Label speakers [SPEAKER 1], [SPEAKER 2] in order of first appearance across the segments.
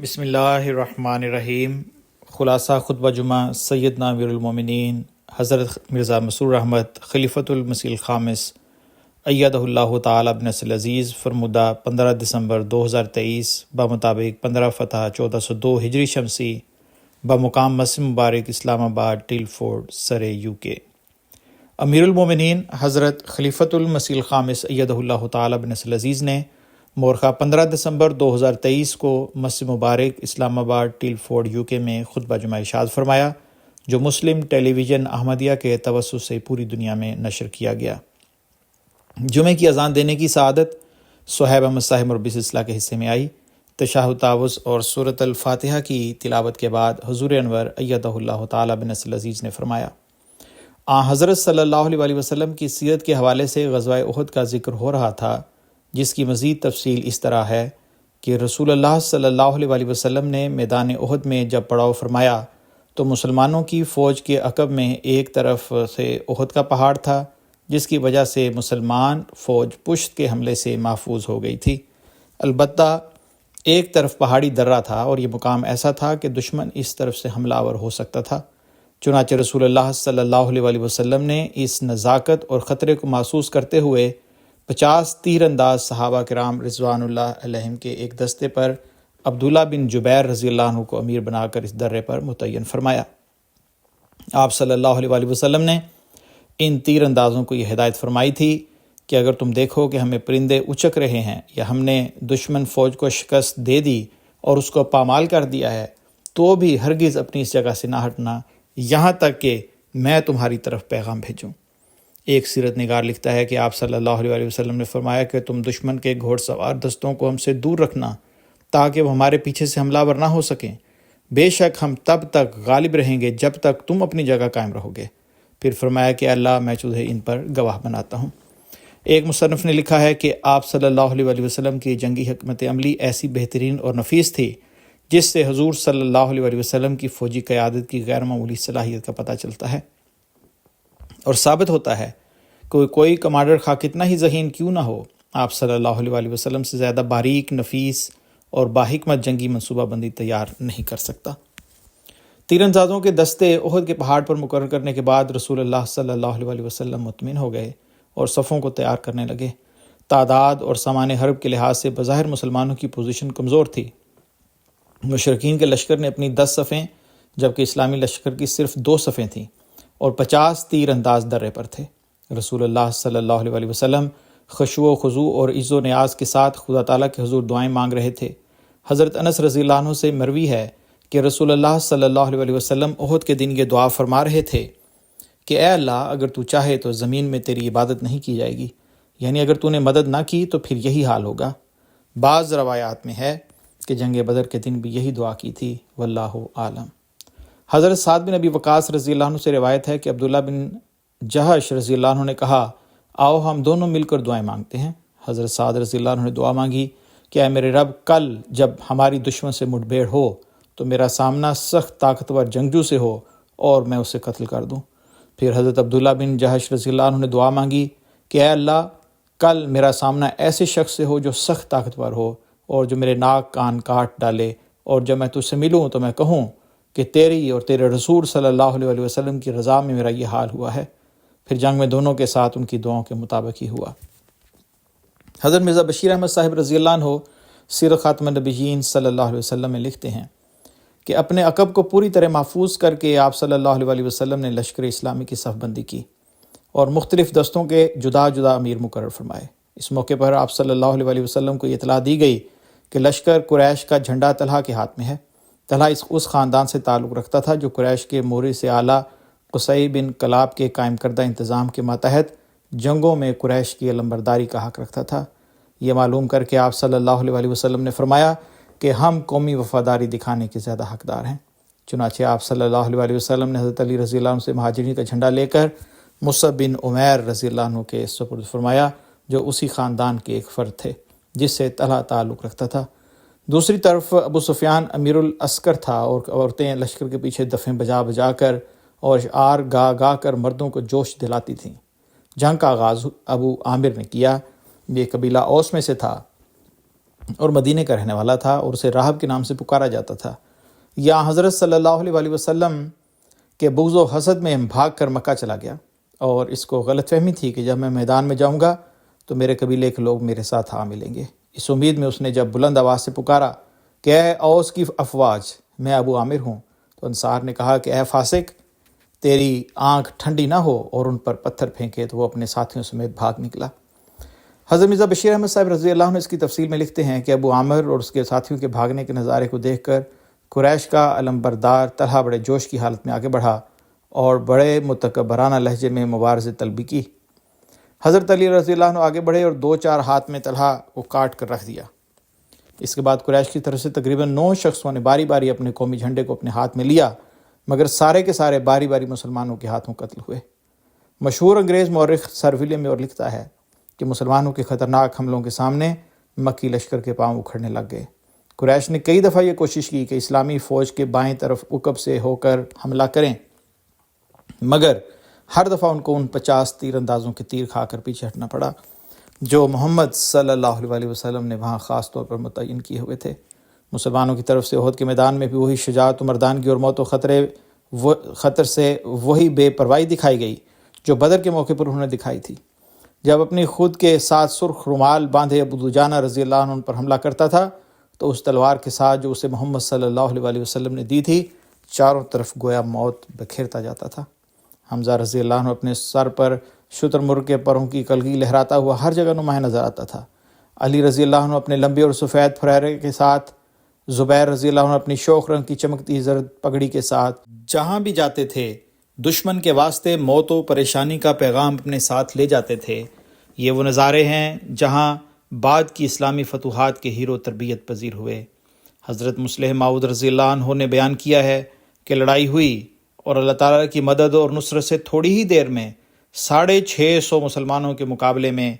[SPEAKER 1] بسم اللہ الرحمن الرحیم۔ خلاصہ خطبہ جمعہ سیدنا امیر المومنین حضرت مرزا مسرور احمد خلیفۃ المسیح الخامس ایدہ اللہ تعالی بنصر العزیز فرمودہ 15 دسمبر 2023 بمطابق 15 فتح 1402 ہجری شمسی بمقام مسجد مبارک اسلام آباد ٹیل فورڈ سرے UK۔ امیر المومنین حضرت خلیفۃ المسیح الخامس ایدہ اللہ تعالی بنصر العزیز نے مورخہ 15 دسمبر 2023 کو مسجد مبارک اسلام آباد ٹیل فورڈ UK میں خطبہ جمعہ ارشاد فرمایا، جو مسلم ٹیلی ویژن احمدیہ کے توسط سے پوری دنیا میں نشر کیا گیا۔ جمعے کی اذان دینے کی سعادت صہیب احمد صاحب مربی سلسلہ کے حصے میں آئی۔ تشہد تعوذ اور سورۃ الفاتحہ کی تلاوت کے بعد حضور انور ایدہ اللہ تعالی بنصر العزیز نے فرمایا، حضرت صلی اللہ علیہ وسلم کی سیرت کے حوالے سے غزوہ احد کا ذکر ہو رہا تھا، جس کی مزید تفصیل اس طرح ہے کہ رسول اللہ صلی اللہ علیہ وسلم نے میدان احد میں جب پڑاؤ فرمایا تو مسلمانوں کی فوج کے عقب میں ایک طرف سے احد کا پہاڑ تھا، جس کی وجہ سے مسلمان فوج پشت کے حملے سے محفوظ ہو گئی تھی۔ البتہ ایک طرف پہاڑی درہ تھا اور یہ مقام ایسا تھا کہ دشمن اس طرف سے حملہ آور ہو سکتا تھا۔ چنانچہ رسول اللہ صلی اللہ علیہ وسلم نے اس نزاکت اور خطرے کو محسوس کرتے ہوئے 50 تیر انداز صحابہ کرام رضوان اللہ علیہم کے ایک دستے پر عبداللہ بن جبیر رضی اللہ عنہ کو امیر بنا کر اس درے پر متعین فرمایا۔ آپ صلی اللہ علیہ وسلم نے ان تیر اندازوں کو یہ ہدایت فرمائی تھی کہ اگر تم دیکھو کہ ہمیں پرندے اچک رہے ہیں یا ہم نے دشمن فوج کو شکست دے دی اور اس کو پامال کر دیا ہے، تو بھی ہرگز اپنی اس جگہ سے نہ ہٹنا یہاں تک کہ میں تمہاری طرف پیغام بھیجوں۔ ایک سیرت نگار لکھتا ہے کہ آپ صلی اللہ علیہ وسلم نے فرمایا کہ تم دشمن کے گھوڑ سوار دستوں کو ہم سے دور رکھنا تاکہ وہ ہمارے پیچھے سے حملہ آور نہ ہو سکیں۔ بے شک ہم تب تک غالب رہیں گے جب تک تم اپنی جگہ قائم رہو گے۔ پھر فرمایا کہ اللہ میں تجھے ان پر گواہ بناتا ہوں۔ ایک مصنف نے لکھا ہے کہ آپ صلی اللہ علیہ وسلم کی جنگی حکمت عملی ایسی بہترین اور نفیس تھی جس سے حضور صلی اللہ علیہ وسلم کی فوجی قیادت کی غیر معمولی صلاحیت کا پتہ چلتا ہے، اور ثابت ہوتا ہے کہ کوئی کمانڈر خواہ کتنا ہی ذہین کیوں نہ ہو، آپ صلی اللہ علیہ وسلم سے زیادہ باریک، نفیس اور باحکمت جنگی منصوبہ بندی تیار نہیں کر سکتا۔ تیر اندازوں کے دستے احد کے پہاڑ پر مقرر کرنے کے بعد رسول اللہ صلی اللہ علیہ وسلم مطمئن ہو گئے اور صفوں کو تیار کرنے لگے۔ تعداد اور سامان حرب کے لحاظ سے بظاہر مسلمانوں کی پوزیشن کمزور تھی۔ مشرکین کے لشکر نے اپنی 10 صفیں جبکہ اسلامی لشکر کی صرف 2 صفیں تھیں اور 50 تیر انداز درے پر تھے۔ رسول اللہ صلی اللہ علیہ وسلم خشوع و خضوع اور عز و نیاز کے ساتھ خدا تعالیٰ کے حضور دعائیں مانگ رہے تھے۔ حضرت انس رضی اللہ عنہ سے مروی ہے کہ رسول اللہ صلی اللہ علیہ وسلم احد کے دن یہ دعا فرما رہے تھے کہ اے اللہ، اگر تو چاہے تو زمین میں تیری عبادت نہیں کی جائے گی، یعنی اگر تو نے مدد نہ کی تو پھر یہی حال ہوگا۔ بعض روایات میں ہے کہ جنگ بدر کے دن بھی یہی دعا کی تھی، واللہ عالم۔ حضرت سعد بن ابی وقاص رضی اللہ عنہ سے روایت ہے کہ عبداللہ بن جہش رضی اللہ عنہ نے کہا، آؤ ہم دونوں مل کر دعائیں مانگتے ہیں۔ حضرت سعد رضی اللہ عنہ نے دعا مانگی کہ اے میرے رب، کل جب ہماری دشمن سے مٹ بھیڑ ہو تو میرا سامنا سخت طاقتور جنگجو سے ہو اور میں اسے قتل کر دوں۔ پھر حضرت عبداللہ بن جہش رضی اللہ عنہ نے دعا مانگی کہ اے اللہ، کل میرا سامنا ایسے شخص سے ہو جو سخت طاقتور ہو اور جو میرے ناک کان کاٹ ڈالے، اور جب میں تجھ سے ملوں تو میں کہوں کہ تیری اور تیرے رسول صلی اللہ علیہ وسلم کی رضا میں میرا یہ حال ہوا ہے۔ پھر جنگ میں دونوں کے ساتھ ان کی دعاؤں کے مطابق ہی ہوا۔ حضرت مرزا بشیر احمد صاحب رضی اللہ عنہ سیرت خاتم النبیین صلی اللہ علیہ وسلم میں لکھتے ہیں کہ اپنے عقب کو پوری طرح محفوظ کر کے آپ صلی اللہ علیہ وسلم نے لشکر اسلامی کی صف بندی کی اور مختلف دستوں کے جدا جدا امیر مقرر فرمائے۔ اس موقع پر آپ صلی اللہ علیہ وسلم کو یہ اطلاع دی گئی کہ لشکر قریش کا جھنڈا طلحہ کے ہاتھ میں ہے۔ طلحہ اس خاندان سے تعلق رکھتا تھا جو قریش کے مورث سے اعلیٰ قصی بن کلاب کے قائم کردہ انتظام کے ماتحت جنگوں میں قریش کی علمبرداری کا حق رکھتا تھا۔ یہ معلوم کر کے آپ صلی اللہ علیہ وسلم نے فرمایا کہ ہم قومی وفاداری دکھانے کے زیادہ حقدار ہیں۔ چنانچہ آپ صلی اللہ علیہ وسلم نے حضرت علی رضی اللہ عنہ سے مہاجرین کا جھنڈا لے کر مصعب بن عمیر رضی اللہ عنہ کے سپرد فرمایا، جو اسی خاندان کے ایک فرد تھے جس سے طلحہ تعلق رکھتا تھا۔ دوسری طرف ابو سفیان امیر العسکر تھا اور عورتیں لشکر کے پیچھے دفیں بجا بجا کر اور اشعار گا گا کر مردوں کو جوش دلاتی تھیں۔ جنگ کا آغاز ابو عامر نے کیا، یہ قبیلہ اوس میں سے تھا۔ اور مدینے کا رہنے والا تھا اور اسے راہب کے نام سے پکارا جاتا تھا۔ یا حضرت صلی اللہ علیہ وسلم کے بغض و حسد میں بھاگ کر مکہ چلا گیا، اور اس کو غلط فہمی تھی کہ جب میں میدان میں جاؤں گا تو میرے قبیلے کے لوگ میرے ساتھ آ ملیں گے۔ اس امید میں اس نے جب بلند آواز سے پکارا کہ اے اوس کی افواج، میں ابو عامر ہوں، تو انصار نے کہا کہ اے فاسق، تیری آنکھ ٹھنڈی نہ ہو، اور ان پر پتھر پھینکے، تو وہ اپنے ساتھیوں سمیت بھاگ نکلا۔ حضرت مرزا بشیر احمد صاحب رضی اللہ عنہ اس کی تفصیل میں لکھتے ہیں کہ ابو عامر اور اس کے ساتھیوں کے بھاگنے کے نظارے کو دیکھ کر قریش کا علمبردار طلحہ بڑے جوش کی حالت میں آگے بڑھا اور بڑے متکبرانہ لہجے میں مبارزہ طلبی کی۔ حضرت علی رضی اللہ عنہ آگے بڑھے اور 2-4 ہاتھ میں طلحہ کو کاٹ کر رکھ دیا۔ اس کے بعد قریش کی طرف سے تقریباً 9 شخصوں نے باری باری اپنے قومی جھنڈے کو اپنے ہاتھ میں لیا، مگر سارے کے سارے باری باری مسلمانوں کے ہاتھوں قتل ہوئے۔ مشہور انگریز مورخ سر ولیم میور لکھتا ہے کہ مسلمانوں کے خطرناک حملوں کے سامنے مکی لشکر کے پاؤں اکھڑنے لگ گئے۔ قریش نے کئی دفعہ یہ کوشش کی کہ اسلامی فوج کے بائیں طرف عقب سے ہو کر حملہ کریں، مگر ہر دفعہ ان کو ان 50 تیر اندازوں کے تیر کھا کر پیچھے ہٹنا پڑا جو محمد صلی اللہ علیہ وسلم نے وہاں خاص طور پر متعین کیے ہوئے تھے۔ مسلمانوں کی طرف سے احد کے میدان میں بھی وہی شجاعت و مردانگی اور موت و خطر سے وہی بے پرواہی دکھائی گئی جو بدر کے موقع پر انہوں نے دکھائی تھی۔ جب اپنی خود کے ساتھ سرخ رومال باندھے ابو دجانہ رضی اللہ عنہ ان پر حملہ کرتا تھا تو اس تلوار کے ساتھ جو اسے محمد صلی اللہ علیہ وسلم نے دی تھی، چاروں طرف گویا موت بکھیرتا جاتا تھا۔ حمزہ رضی اللہ عنہ اپنے سر پر شتر مرغ کے پروں کی کلگی لہراتا ہوا ہر جگہ نمایاں نظر آتا تھا۔ علی رضی اللہ عنہ اپنے لمبے اور سفید پھریرے کے ساتھ، زبیر رضی اللہ عنہ اپنی شوخ رنگ کی چمکتی زرد پگڑی کے ساتھ جہاں بھی جاتے تھے دشمن کے واسطے موت و پریشانی کا پیغام اپنے ساتھ لے جاتے تھے۔ یہ وہ نظارے ہیں جہاں بعد کی اسلامی فتوحات کے ہیرو تربیت پذیر ہوئے۔ حضرت مصلح موعود رضی اللہ عنہ نے بیان کیا ہے کہ لڑائی ہوئی اور اللہ تعالیٰ کی مدد اور نصرت سے تھوڑی ہی دیر میں 650 مسلمانوں کے مقابلے میں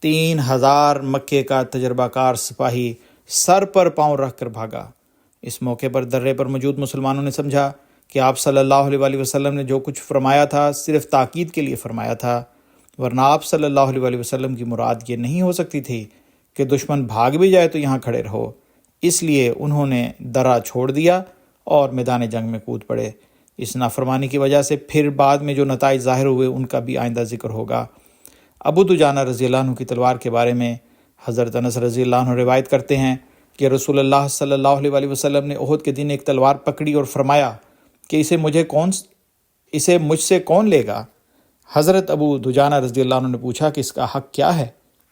[SPEAKER 1] 3000 مکے کا تجربہ کار سپاہی سر پر پاؤں رکھ کر بھاگا۔ اس موقع پر درے پر موجود مسلمانوں نے سمجھا کہ آپ صلی اللہ علیہ وسلم نے جو کچھ فرمایا تھا صرف تاکید کے لیے فرمایا تھا، ورنہ آپ صلی اللہ علیہ وسلم کی مراد یہ نہیں ہو سکتی تھی کہ دشمن بھاگ بھی جائے تو یہاں کھڑے رہو۔ اس لیے انہوں نے درہ چھوڑ دیا اور میدان جنگ میں کود پڑے۔ اس نافرمانی کی وجہ سے پھر بعد میں جو نتائج ظاہر ہوئے ان کا بھی آئندہ ذکر ہوگا۔ ابو دجانہ رضی اللہ عنہ کی تلوار کے بارے میں حضرت انس رضی اللہ عنہ روایت کرتے ہیں کہ رسول اللہ صلی اللہ علیہ وسلم نے احد کے دن ایک تلوار پکڑی اور فرمایا کہ اسے مجھ سے کون لے گا؟ حضرت ابو دجانہ رضی اللہ عنہ نے پوچھا کہ اس کا حق کیا ہے؟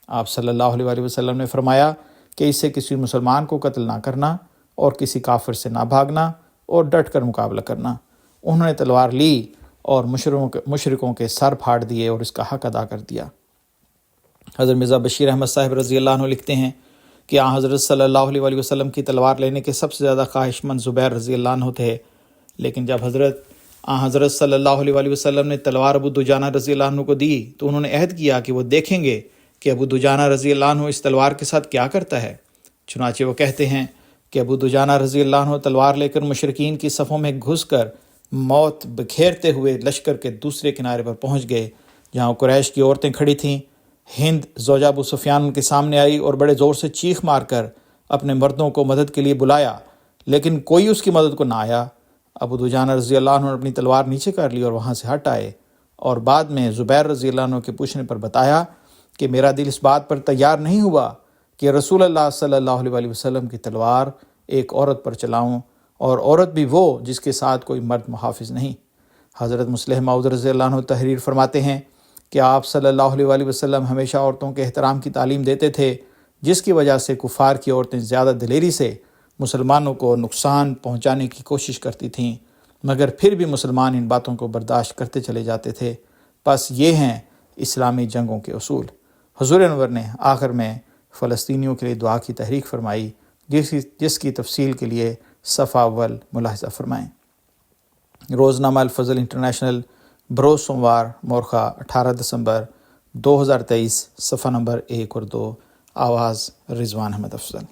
[SPEAKER 1] آپ صلی اللہ علیہ وسلم نے فرمایا کہ اس سے کسی مسلمان کو قتل نہ کرنا اور کسی کافر سے نہ بھاگنا اور ڈٹ کر مقابلہ کرنا۔ انہوں نے تلوار لی اور مشرکوں کے سر پھاڑ دیے اور اس کا حق ادا کر دیا۔ حضرت مرزا بشیر احمد صاحب رضی اللہ عنہ لکھتے ہیں کہ حضرت صلی اللہ علیہ وسلم کی تلوار لینے کے سب سے زیادہ خواہش مند زبیر رضی اللہ عنہ تھے، لیکن جب حضرت صلی اللہ علیہ وسلم نے تلوار ابو دجانہ رضی اللہ عنہ کو دی تو انہوں نے عہد کیا کہ وہ دیکھیں گے کہ ابو دجانہ رضی اللہ عنہ اس تلوار کے ساتھ کیا کرتا ہے۔ چنانچہ وہ کہتے ہیں کہ ابو دجانہ رضی اللہ عنہ تلوار لے کر مشرکین کی صفوں میں گھس کر موت بکھیرتے ہوئے لشکر کے دوسرے کنارے پر پہنچ گئے جہاں قریش کی عورتیں کھڑی تھیں۔ ہند زوجہ ابو سفیان ان کے سامنے آئی اور بڑے زور سے چیخ مار کر اپنے مردوں کو مدد کے لیے بلایا، لیکن کوئی اس کی مدد کو نہ آیا۔ ابو دجانہ رضی اللہ عنہ نے اپنی تلوار نیچے کر لی اور وہاں سے ہٹ آئے، اور بعد میں زبیر رضی اللہ عنہ کے پوچھنے پر بتایا کہ میرا دل اس بات پر تیار نہیں ہوا کہ رسول اللہ صلی اللہ علیہ وسلم کی تلوار ایک عورت پر چلاؤں، اور عورت بھی وہ جس کے ساتھ کوئی مرد محافظ نہیں۔ حضرت مصلح موعود رضی اللہ عنہ تحریر فرماتے ہیں کہ آپ صلی اللہ علیہ وسلم ہمیشہ عورتوں کے احترام کی تعلیم دیتے تھے، جس کی وجہ سے کفار کی عورتیں زیادہ دلیری سے مسلمانوں کو نقصان پہنچانے کی کوشش کرتی تھیں، مگر پھر بھی مسلمان ان باتوں کو برداشت کرتے چلے جاتے تھے۔ بس یہ ہیں اسلامی جنگوں کے اصول۔ حضور انور نے آخر میں فلسطینیوں کے لیے دعا کی تحریک فرمائی، جس کی تفصیل کے لیے صفحہ اول ملاحظہ فرمائیں۔ روزنامہ الفضل انٹرنیشنل، بروز سوموار مورخہ 18 دسمبر 2023، صفحہ نمبر 1 اور 2۔ آواز رضوان احمد افضل۔